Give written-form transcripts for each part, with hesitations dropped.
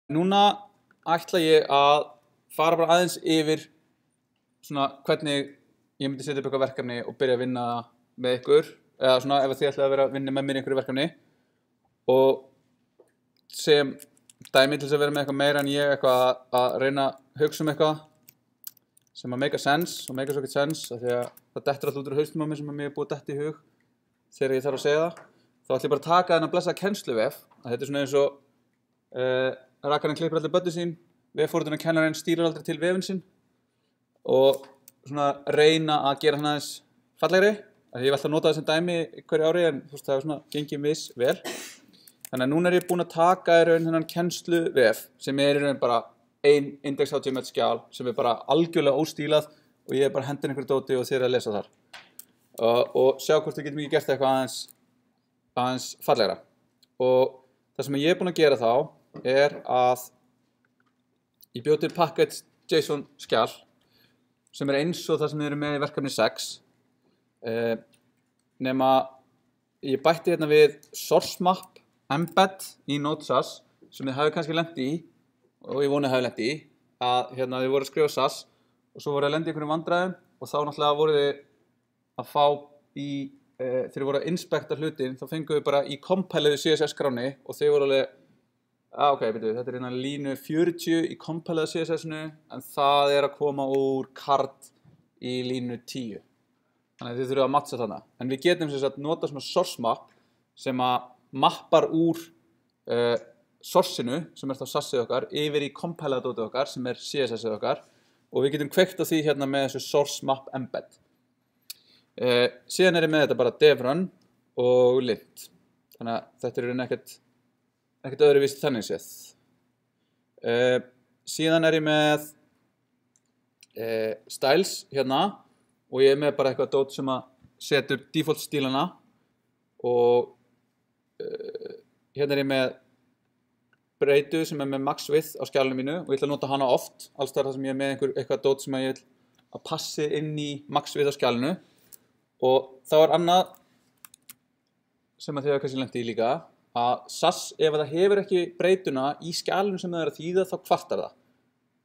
Núna ætla ég að fara bara aðeins yfir svona hvernig ég myndi setja upp eitthvað verkefni og byrja að vinna með ykkur, eða svona ef þið ætlaði að vera að vinna með mér í einhverju verkefni, og sem dæmi til þess að vera með eitthvað meira en ég eitthvað að reyna að hugsa um eitthvað sem að make a sense og make a sense, af því að það dettur alltaf út úr hausnum á mér sem að mér er búið að detta í hug þegar ég þarf að segja það. Þá ætla ég bara að taka þennan blessaða kennsluvef, að þetta er svona eins og rakarinn klippir aldrei börnin sín, veffóritunarkennarinn kennarinn stýrir aldrei til vefinn sinn, og svona reyna að gera hann aðeins fallegri. Ég hef alltaf notað það sem dæmi hverju ári, en þú veist, það er svona gengið vel. Þannig að núna er ég búinn að taka í raun þennan kennsluvef sem er í raun bara ein index.html skjal sem er bara algjörlega óstílað og ég er bara hendin einhverju dóti og þið að lesa þar. Og sjá hvort við getum ekki gert eitthvað aðeins fallegra. Og það sem ég er búinn að gera þá er að ég bjó til package.json skjal sem er eins og það sem við erum með í verkefni 6, nema ég bætti hérna við source map embed í Node.js sem þið hafi kannski lent í, og ég voni að hafi lent í, að hérna þið voru að skrifa SAS og svo voru að lenda í einhverjum vandræðum og þá náttúrulega voru þið að fá í þegar þið voru að inspekta hlutin, þá fengu við bara í compileðu CSS skráni og þið voru alveg ok, byrju, þetta er hérna línu 40 í compileðu CSS-inu en það er að koma úr card í línu 10. Þannig að þið þurfum að mattsa þarna. En við getum sem sagt nota svona source map sem að mappar úr source-inu, sem er þá SAS-ið okkar, yfir í compileðu okkar, sem er CSS-ið okkar, og við getum kveikt á því hérna með þessu source map embed. Síðan er ég með þetta bara dev run og lint. Þannig að þetta er ekkert öðruvísi þannig séð. Síðan er ég með styles hérna og ég er með bara eitthvað dót sem að setur default stílana og hérna er ég með breytu sem er með max width á skjalinu mínu og ég ætla að nota hana oft, alls þar sem ég er með eitthvað dót sem að ég vil að passi inn í max width á skjalinu. Og þá er annað sem að þið hafa kannski lent í líka, að SAS, ef það hefur ekki breytuna í skjalinu sem það er að þýða, þá kvartar það.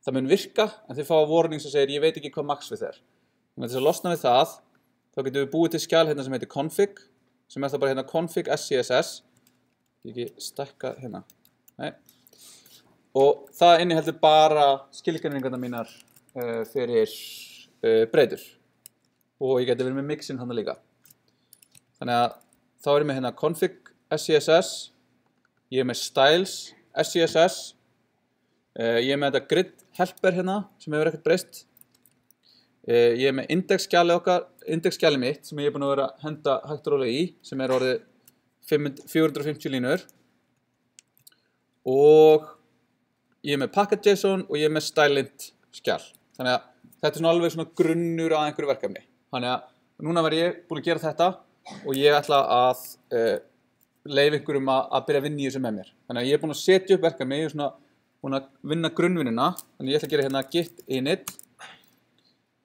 Það mun virka, en þið fá warning sem segir, ég veit ekki hvað max width er. Þannig að þess að losna við það, þá getum við búið til skjal hérna sem heitir config, sem er það bara hérna config SCSS. Ég ekki stækka hérna. Nei. Og það inniheldur bara skilgreiningarnar mínar fyrir breytur. Og ég geti verið með mixin hann líka. Þannig að þá er ég með hérna config SCSS, ég er með styles SCSS, ég er með þetta grid helper hérna sem hefur ekkert breyst, ég er með indexskjalið mitt sem ég er búinn að vera að henda hægt og rólega í, sem er orðið 450 línur, og ég er með package.json og ég er með stylelint skjal. Þannig að þetta er svona alveg svona grunnur að einhverju verkefni. Þannig að núna var ég búinn að gera þetta og ég ætla að leyfa einhverjum að byrja að vinna í þessu með mér. Þannig að ég er búinn að setja upp verkefni, ég er svona búinn að vinna grunnvinnina, þannig ég ætla að gera hérna git init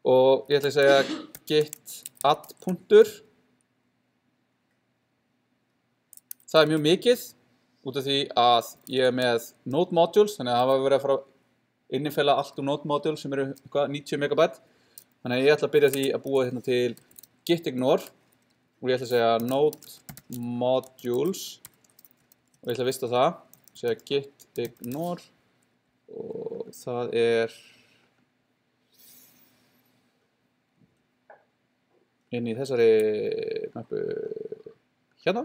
og ég ætla að segja git add punktur. Það er mjög mikið út af því að ég er með node modules, þannig að það var verið að fara að innifela allt úr node modules sem eru 90 megabyte. Þannig að ég ætla að byrja því að búa hérna til git ignore og ég ætla að segja node modules og ég ætla að vista það, segja git ignore og það er inn í þessari mappu hérna,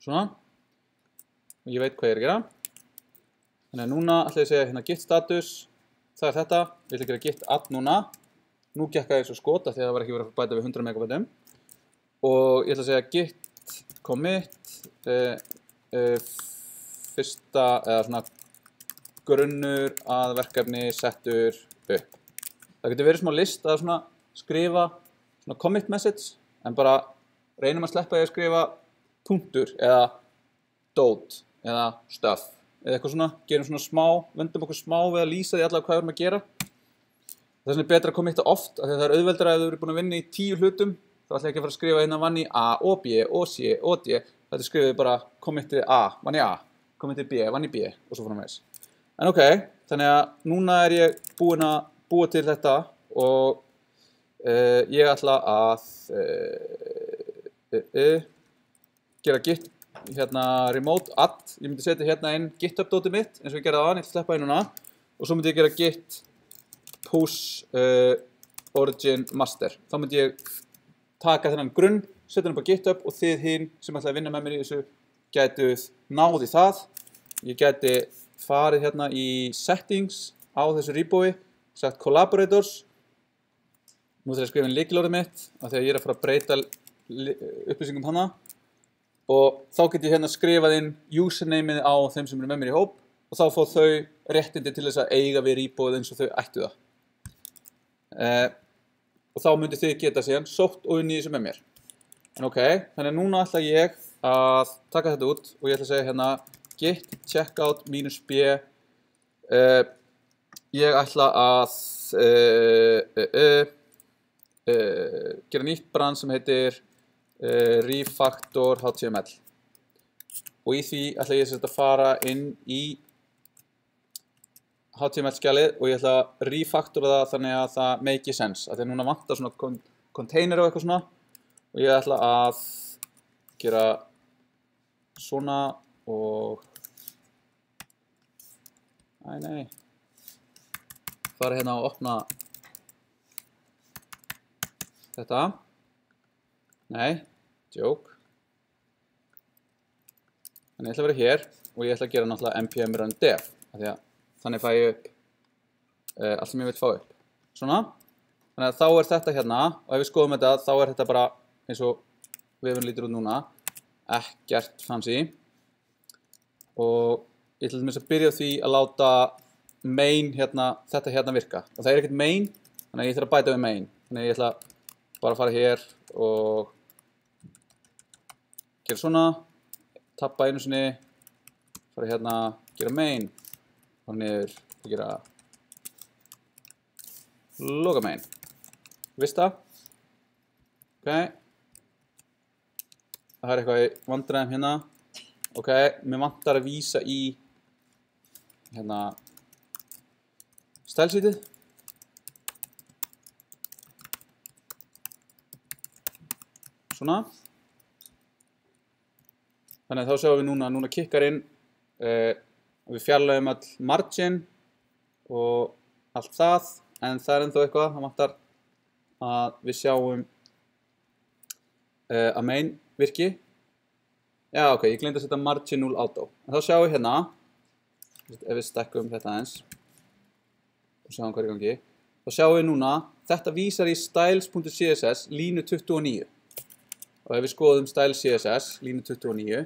svona, og ég veit hvað ég er að gera. Þannig að núna ætla ég að segja hérna git status, það er þetta, ég ætla að gera git add núna. Nú gekk það eins og skota því að það var ekki verið að bæta við 100 megabytum. Og ég ætla að segja git commit fyrsta eða svona grunnur að verkefni settur upp. Það getur verið smá list að svona skrifa svona commit message, en bara reynum að sleppa því að skrifa punktur eða dot eða stuff eða eitthvað svona, gerum svona smá, vendum okkur smá við að lýsa því allavega hvað við erum að gera. Það er betra að committa oft, af því að það er auðveldara ef þú eru búin að vinna í 10 hlutum, þá ætla ég ekki að fara að skrifa hérna vann í A og B og C og D. Þetta skrifið bara committið A, vann í A, committið B, vann í B og svo framvegis. En ok, þannig að núna ég búinn að búa til þetta og ég ætla að gera git hérna remote add, ég myndi setja hérna inn github-dótið mitt eins og ég gerði aðan, ég ætla að sleppa inn núna og svo myndi ég gera git push origin master. Þá myndi ég taka þennan grunn, setja hann upp á github og þið hinn sem ætla að vinna með mér í þessu gætuð náði það. Ég gæti farið hérna í settings á þessu reboi, sagt collaborators. Nú þarf ég að skrifa inn lykilorðið mitt af því að ég að fara að breyta upplýsingum hana og þá get ég hérna skrifað inn usernameið á þeim sem eru með mér í hóp og þá fá þau réttindi til þess að eiga við reboið eins og þau ættu það. Og þá myndi þið geta síðan sótt og unnið þessu með mér. En ok, þannig að núna ætla ég að taka þetta út og ég ætla að segja hérna git checkout -b ég ætla að gera nýtt brand sem heitir refactor html og í því ætla ég að fara inn í HTML skjalið og ég ætla að refactora það þannig að það make sense af því að núna vantar svona container og eitthvað svona og ég ætla að gera svona og nei fara hérna og opna þetta joke þannig ég ætla að vera hér og ég ætla að gera náttúrulega npm run dev af því að þannig fæ ég upp allt sem ég vil fá upp svona, þannig að þá þetta hérna og ef við skoðum þetta þá þetta bara eins og vefurinn lítur út núna ekkert fancy og ég ætla að byrja á því að láta main hérna, þetta hérna virka og það ekkert main, þannig að ég þarf að bæta við main þannig að ég ætla bara að fara hér og gera svona tappa einu sinni fara hérna, gera main og niður og gera loka main vista ok það eitthvað í vandræðum hérna ok, mér vantar að vísa í hérna stælsítið svona þannig að þá sjáum við núna kikkar inn og við fjarlægum all margin og allt það en það ennþá eitthvað, það vantar að við sjáum að main virki já ok, ég gleymdi að setja margin 0 auto en þá sjáum við hérna ef við stekkum þetta aðeins og sjáum hvað er í gangi þá sjáum við núna, þetta vísar í styles.css línu 29 og ef við skoðum styles.css línu 29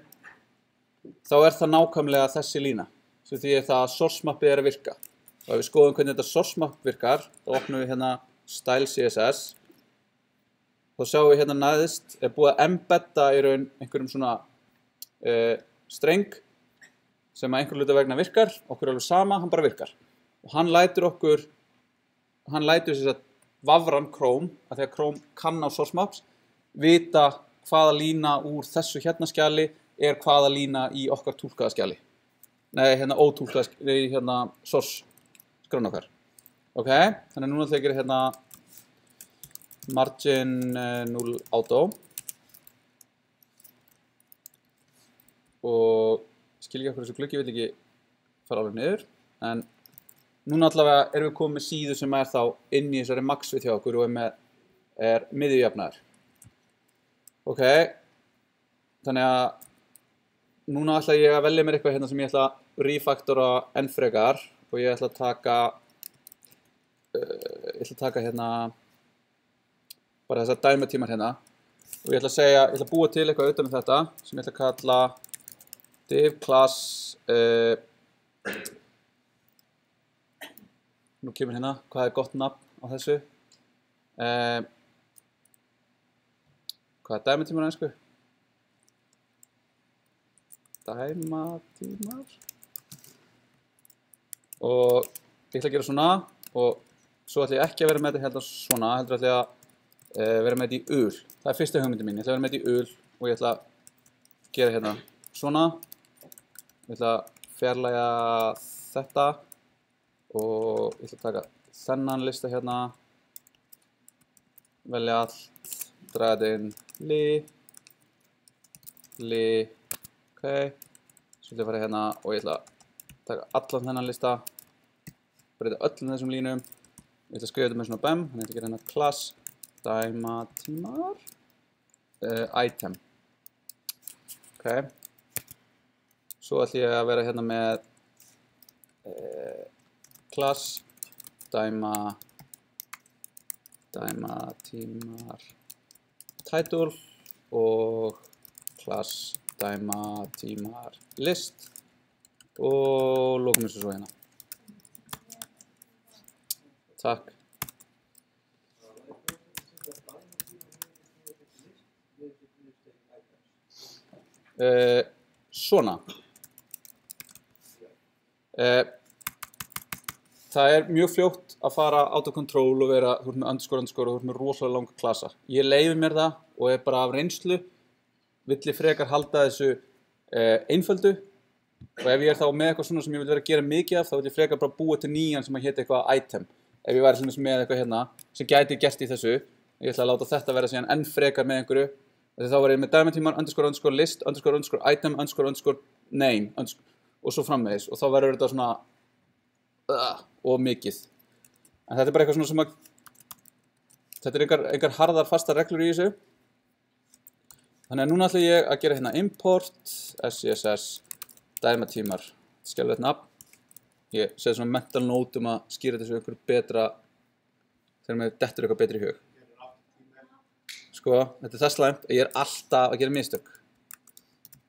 þá það nákvæmlega þessi lína sem því það að source mappið að virka og ef við skoðum hvernig þetta source map virkar þá opnum við hérna style.css þá sjáum við hérna næðist búið að embedda í raun einhverjum svona streng sem að einhver hluta vegna virkar okkur alveg sama, hann bara virkar og hann lætur þess að vafran Chrome að því að Chrome kann á source maps vita hvaða lína úr þessu hérna skjali hvaða lína í okkar túlkaða skjali nei, hérna ótúlkaða skjali hérna source skrána okkar ok, þannig að núna ætla ég að gera hérna margin 0 auto og skil ekki okkur þessu gluggi, ég vil ekki fara alveg niður en núna allavega erum við komið með síðu sem þá inn í þessari maxvið hjá okkur og miðjujafnaður ok þannig að núna ætla ég að velja mér eitthvað hérna sem ég ætla að refactora enn frekar og ég ætla að taka hérna bara þessar dæmatímar hérna og ég ætla að segja, ég ætla að búa til eitthvað utan um þetta sem ég ætla að kalla div class nú kemur hérna, hvað gott nafn á þessu hvað dæmatímar á ensku? Dæmatímar og ég ætla að gera svona og svo ætla ég ekki að vera með þetta hérna svona heldur ætla ég að vera með þetta í ul það fyrsta hugmyndi mín, ég ætla að vera með þetta í ul og ég ætla að gera hérna svona ég ætla að fjarlægja þetta og ég ætla að taka þennan lista hérna, velja allt, draga þetta inn, ok, svo ætla ég að fara hérna og ég ætla að taka allan þennan lista, breyta öllum þessum línum, ég ætla að skrifa þetta með svona BEM, þannig að ég ætla að gera hérna class, dæmatímar, item, ok, svo ætla ég að vera hérna með class, dæmatímar, title og class, dæmatímar, list og lokum þessu svo hérna. Takk. Svona. Það er mjög fljótt að fara out of control og vera, þú ert með underscore og þú ert með rosalega langa klasa. Ég leyfi mér það og er bara af reynslu, vill ég frekar halda þessu einföldu og ef ég er þá með eitthvað svona sem ég vil vera að gera mikið af, þá vil ég frekar bara búa til nýjan sem að héti eitthvað item. Ef ég væri með eitthvað hérna sem gæti gert í þessu, ég ætla að láta þetta vera síðan enn frekar með einhverju, þá var ég með dæmatímar, underscore, list, underscore, item, underscore, name, og svo framvegis og þá verður þetta svona og mikið. En þetta er bara eitthvað svona sem að þetta er engar harðar fastar reglur í þessu. Þannig að núna ætla ég að gera hérna import SCSS dæmatímar, skjálfilegt nafn. Ég segi svona mental note að skýra þessu einhverju betra þegar maður dettur eitthvað betri í hug. Sko, þetta er það slæmt að ég er alltaf að gera mistök.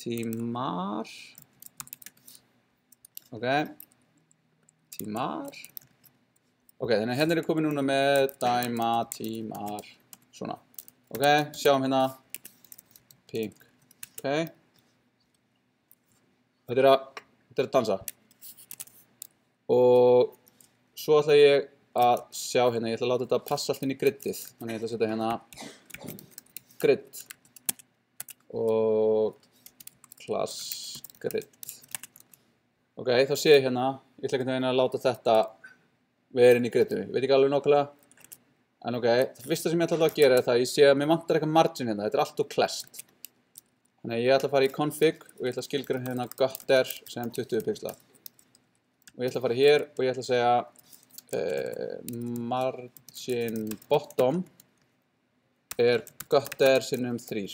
Tímar. Ok. Tímar. Ok, þannig að hérna er ég komið núna með dæmatímar. Svona. Ok, sjáum hérna. Pink. Ok. Þetta er að dansa. Og svo ætla ég að sjá hérna, ég ætla að láta þetta passa allt inn í griddið. Þannig ég ætla að setja hérna grid og class grid. Ok, þá sé ég hérna, ég ætla ekki að láta þetta vera inn í griddinu. Ég veit ekki alveg nákvæmlega. En ok, það fyrsta sem ég ætla að gera er það, ég sé að mér vantar eitthvað margin hérna, þetta er allt og klest. Þannig að ég ætla að fara í config og ég ætla að skilgreina hérna gutter sem 20 pixla. Og ég ætla að fara hér og ég ætla að segja margin bottom er gutter sinnum 3.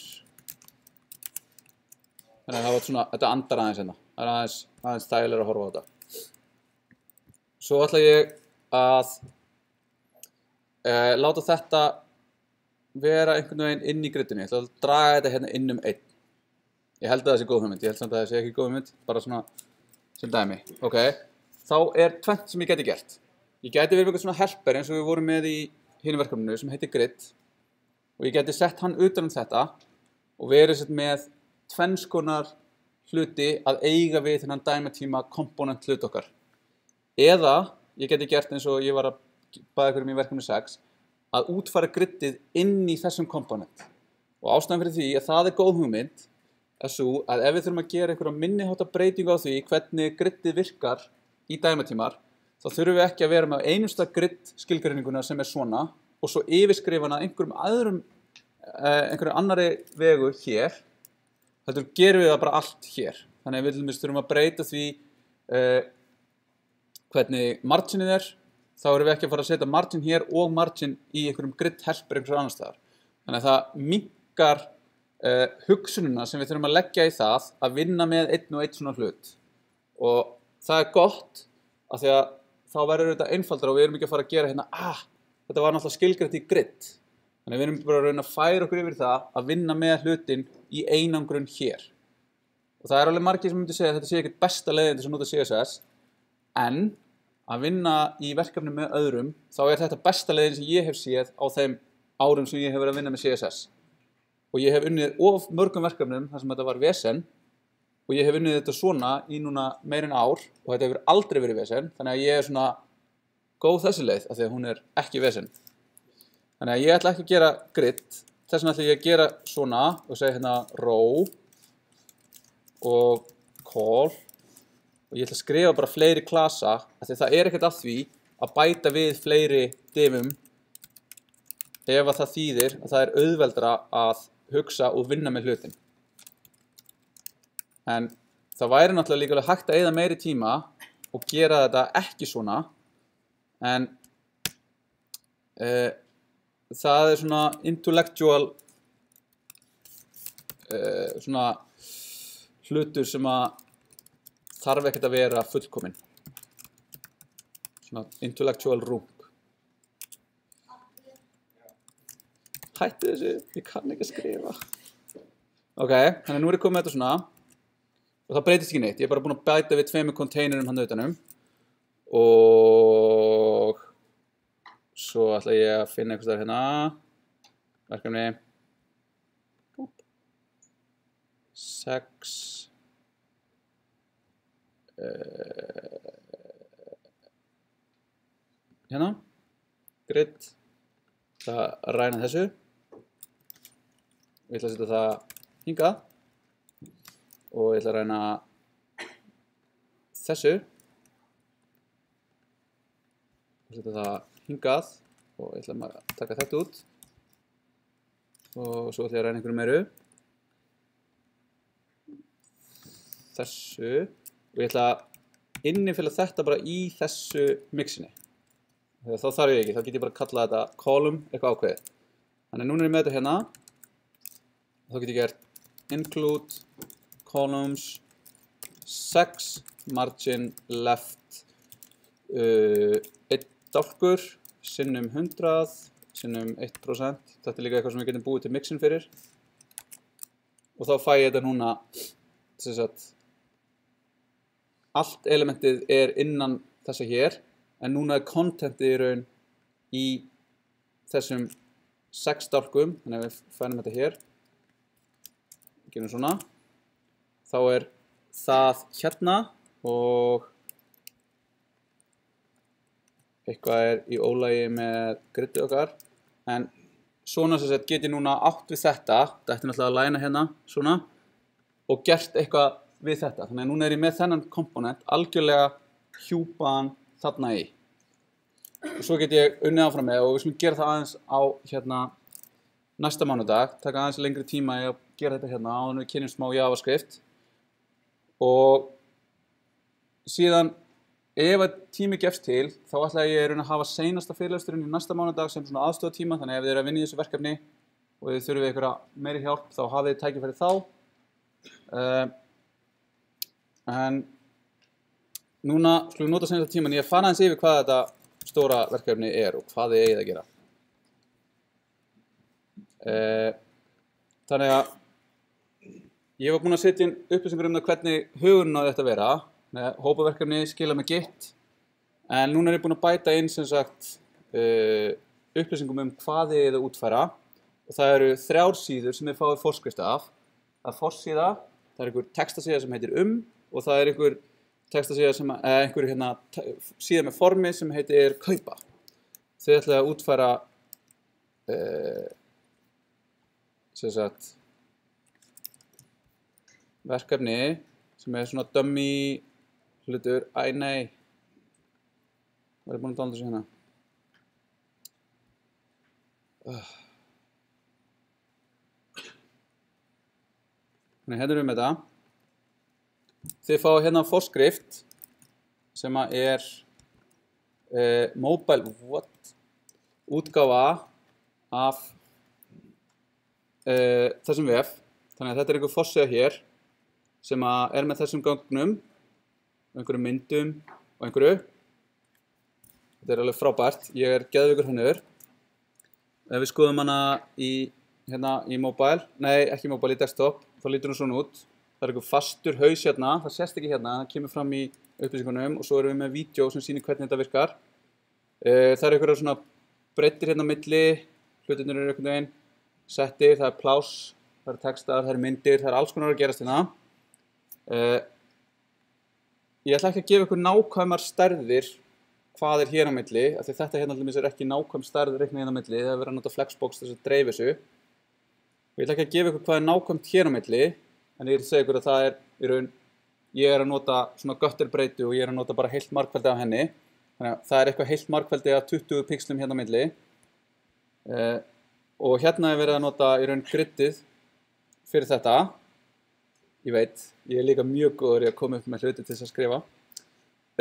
Þannig að það var svona, þetta andar aðeins hérna. Það er aðeins þægilega að horfa á þetta. Svo ætla ég að láta þetta vera einhvern veginn inn í griddinu. Ég ætla að draga þetta hérna inn 1. Ég held að það sé góð hugmynd. Ég held samt að það sé ekki góð hugmynd, bara svona sem dæmi. Ok, þá er tvennt sem ég geti gert. Ég geti verið eitthvað svona helper eins og við vorum með í hinu verkefninu sem heitir grid. Og ég geti sett hann utan þetta og verið sett með tvenns konar hluti að eiga við þennan dæmatíma komponent hlut okkar. Eða ég geti gert eins og ég var að bæða ykkur í verkefni 6 að útfæra griddið inn í þessum komponent. Og ástæðan fyrir því að það er góð hugmynd er svo að ef við þurfum að gera einhverja minniháttar breytingu á því hvernig griddið virkar í dæmatímar, þá þurfum við ekki að vera með einasta gridd skilgreininguna sem er svona og svo yfirskrifana einhverjum annari vegu hér, heldur gerum við það bara allt hér. Þannig að við þurfum að breyta því hvernig marginið er, þá erum við ekki að fara að setja margin hér og margin í einhverjum grid helper einhverjum annar staðar. Þannig að það minnkar hugsununa sem við þurfum að leggja í það að vinna með einn og einn svona hlut. Og það er gott af því að þá verður þetta einfaldara og við erum ekki að fara að gera hérna, þetta var náttúrulega skilgreint í grid. Þannig að við erum bara að reyna að færa okkur yfir það að vinna með hlutin í einangrun hér. Og það er alveg margir sem myndi segja að þetta sé ekkert besta leiðin til að nota CSS, en að vinna í verkefni með öðrum, þá er þetta besta leiðin sem ég hef séð á þeim árum sem ég hef verið að vinna með CSS. Og ég hef unnið of mörgum verkefnum þar sem þetta var vesen og ég hef unnið þetta svona í núna meir en ár og þetta hefur aldrei verið vesen, þannig að ég er svona góð þessi leið af því að hún er ekki vesen. Þannig að ég ætla ekki að gera grid, þess vegna ætla ég að gera svona og segja hérna row og call og ég ætla að skrifa bara fleiri klasa af því það ekkert að því að bæta við fleiri divum ef að það þýðir að það auðveldara að hugsa og vinna með hlutin. En það væri náttúrulega líka hægt að eyða meiri tíma og gera þetta ekki svona, en það svona intellectual svona hlutur sem að þarf ekkert að vera fullkominn. Svona intellectual rung. Hættu þessu, ég kann ekki að skrifa. Ok, þannig nú komið með þetta svona og það breytist ekki neitt. Ég bara búinn að bæta við 2 konteinerum hann utanum og svo ætla ég að finna eitthvað þar hérna. Verkefni 6 hérna grid það ræna þessu ég ætla að setja það hingað og ég ætla að ræna þessu og setja það hingað og ég ætla að taka þetta út og svo ætla ég að ræna einhverju meiru þessu og ég ætla að innifylla þetta bara í þessu mixinni. Þá þarf ég ekki, þá get ég bara að kalla þetta column eitthvað ákveðið. Þannig núna ég með þetta hérna og þá get ég gert include columns 6 margin left 1 dálkur sinnum 100 sinnum 1%. Þetta líka eitthvað sem við getum búið til mixin fyrir og þá fæ ég þetta núna sem sagt allt elementið innan þessa hér en núna contentið í raun í þessum 6 dálkum þannig að við fænum þetta hér gerum svona þá það hérna og eitthvað í ólagi með gridið okkar en svona sem sagt get ég núna átt við þetta náttúrulega að læna hérna svona og gert eitthvað við þetta. Þannig að núna ég með þennan komponent algjörlega hjúpaðan þarna í. Og svo get ég unnið áfram með og við skulum gera það aðeins á hérna næsta mánudag. Taka aðeins lengri tíma í að gera þetta hérna áður en við kynnum smá JavaScript. Og síðan ef að tími gefst til þá ætla ég að hafa seinasta fyrirlesturinn í næsta mánudag sem svona aðstoðartíma. Þannig að ef þið eru að vinna í þessu verkefni og þið þurfið einhverja meiri hjálp þá hafið þið tækifæri þá. En núna skulum við nota senasta tíman ég að fara aðeins yfir hvað þetta stóra verkefni og hvað þið eigið að gera. Þannig að ég var búinn að setja inn upplýsingar það hvernig hugurinn á þetta vera. Hópaverkefni skila með Git. En núna ég búinn að bæta inn sem sagt upplýsingum hvað þið eigið að útfæra. Og það eru 3 síður sem þið fáið forskrift af. Það forsíða, það einhver textasíða sem heitir og það einhver textasíða sem einhver hérna síða með formi sem heitir kaupa. Þið ætlaði að útfæra sem sagt verkefni sem svona dummy hlutur. Æ nei. Var ég búinn að tala þessu hérna? Þannig hérna erum við með þetta. Þið fáið hérna forskrift sem mobile útgáfa af þessum vef. Þannig að þetta einhver forsíða hér sem með þessum gögnum og einhverjum myndum og einhverju. Þetta alveg frábært. Ég geðveikur hönnuður. Ef við skoðum hana hérna í mobile, nei ekki í mobile, í desktop, þá lítur hún svona út. Það einhver fastur haus hérna, það sést ekki hérna, það kemur fram í upplýsingunum og svo erum við með vídeó sem sýnir hvernig þetta virkar. Það einhverjar svona breyttir hérna á milli, hlutirnir eru einhvern veginn settir, það pláss, það textar, það myndir, það alls konar að gerast hérna. Ég ætla ekki að gefa ykkur nákvæmar stærðir hvað hér á milli, af því þetta hérna allir ekki nákvæm stærð reiknað hérna á milli, það verður að nota flexbox til að dreifa þessu. Ég ætla ekki að gefa ykkur hvað nákvæmt hér á milli, en ég segja ykkur að það í raun ég að nota svona götterbreytu og ég að nota bara heilt margfeldi af henni. Þannig að það eitthvað heilt margfeldi af 20 pixlum hérna á milli. Og hérna verið að nota í raun griddið fyrir þetta. Ég veit, ég líka mjög góður í að koma upp með hluti til þess að skrifa.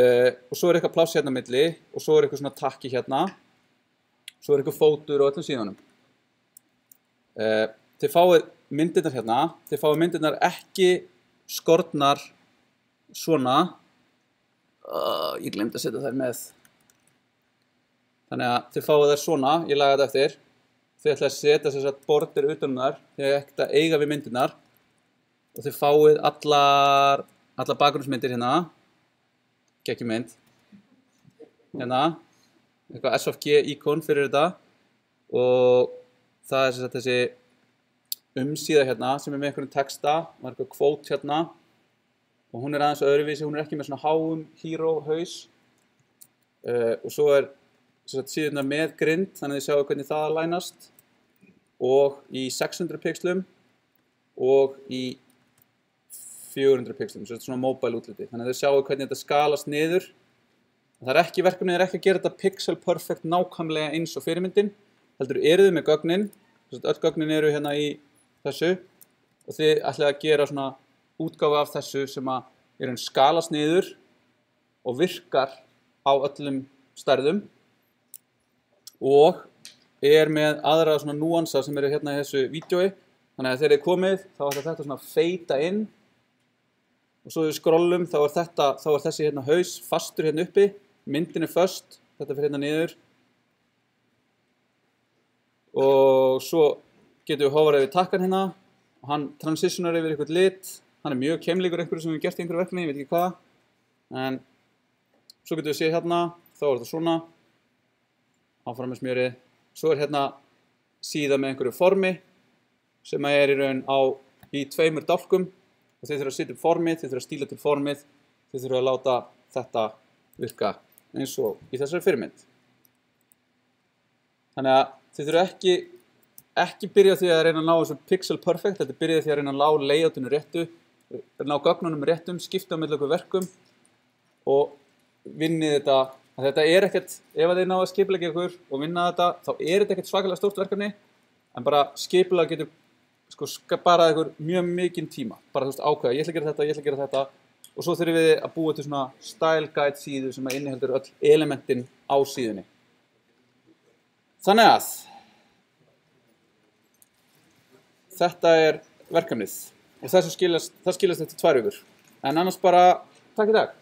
Og svo eitthvað pláss hérna á milli og svo eitthvað svona takki hérna. Svo eitthvað fótur og öllum síðunum. Þið fáið myndirnar hérna, þið fáið myndirnar ekki skornar svona. Ég glemdi að setja þær með. Þannig að þið fáið þær svona, ég laga þetta eftir. Þið ætlaði að setja þess að bordir utan þar, þið ætlaði að eiga við myndirnar. Og þið fáið allar bakgrunnsmyndir hérna. Geggjumynd. Hérna. Eitthvað SVG íkon fyrir þetta. Og það er þessi umsíða hérna sem með einhverjum texta. Og það eitthvað kvót hérna. Og hún aðeins öðruvísi, hún ekki með svona háum hero haus. Og svo síðurnar með grind, þannig að þið sjáu hvernig það lænast. Og í 600 pixlum og í 400 pixlum, svona mobile útliti. Þannig að þið sjáu hvernig þetta skalast niður. Það ekki, verkefnið ekki að gera þetta pixel perfect nákvæmlega eins og fyrirmyndin. Heldur eru þið með gögnin, öll gögnin eru hérna í þessu. Og þið ætlaði að gera svona útgáfu af þessu sem að skalast niður og virkar á öllum stærðum og með aðra svona núansa sem eru hérna í þessu vídeói. Þannig að þegar þið komið þá ætlar þetta svona feita inn og svo við skrollum þá er þessi hérna haus fastur hérna uppi, myndin er föst, þetta fyrir hérna niður og svo getum við hoverað yfir takkan hérna og hann transitionar yfir eitthvað lit. Hann er mjög keimlíkur einhverju sem við gert í einhverju verkefni, ég veit ekki hvað. En svo getum við séð hérna, þá er þetta svona. Áfram með smjörið. Svo er hérna síða með einhverju formi sem er í raun í 2 dálkum. Og þið þurfa að setja upp formið, þið þurfa að stíla til formið, þið þurfa að láta þetta virka eins og í þessari fyrirmynd. Þannig að þið þurfa ekki byrja því að reyna að ná þessu pixel perfect, þetta byrja því að reyna að ná layoutinu réttu, ná gögnunum réttum, skipta á milli okkur verkum og vinnið þetta. Þetta er ekkert, ef þið náðu að skipuleggja ykkur og vinna þetta, þá er þetta ekkert svakalega stórt verkefni, en bara skipulag getur sparað ykkur mjög mikinn tíma. Bara ákveða, ég ætla að gera þetta, ég ætla að gera þetta og svo þurfum við að búa til svona style guide síðu sem inniheldur öll elementin á síðunni. Þannig að þetta er verkefnið og það skilast eftir 2 vikur. En annars bara, takk í dag.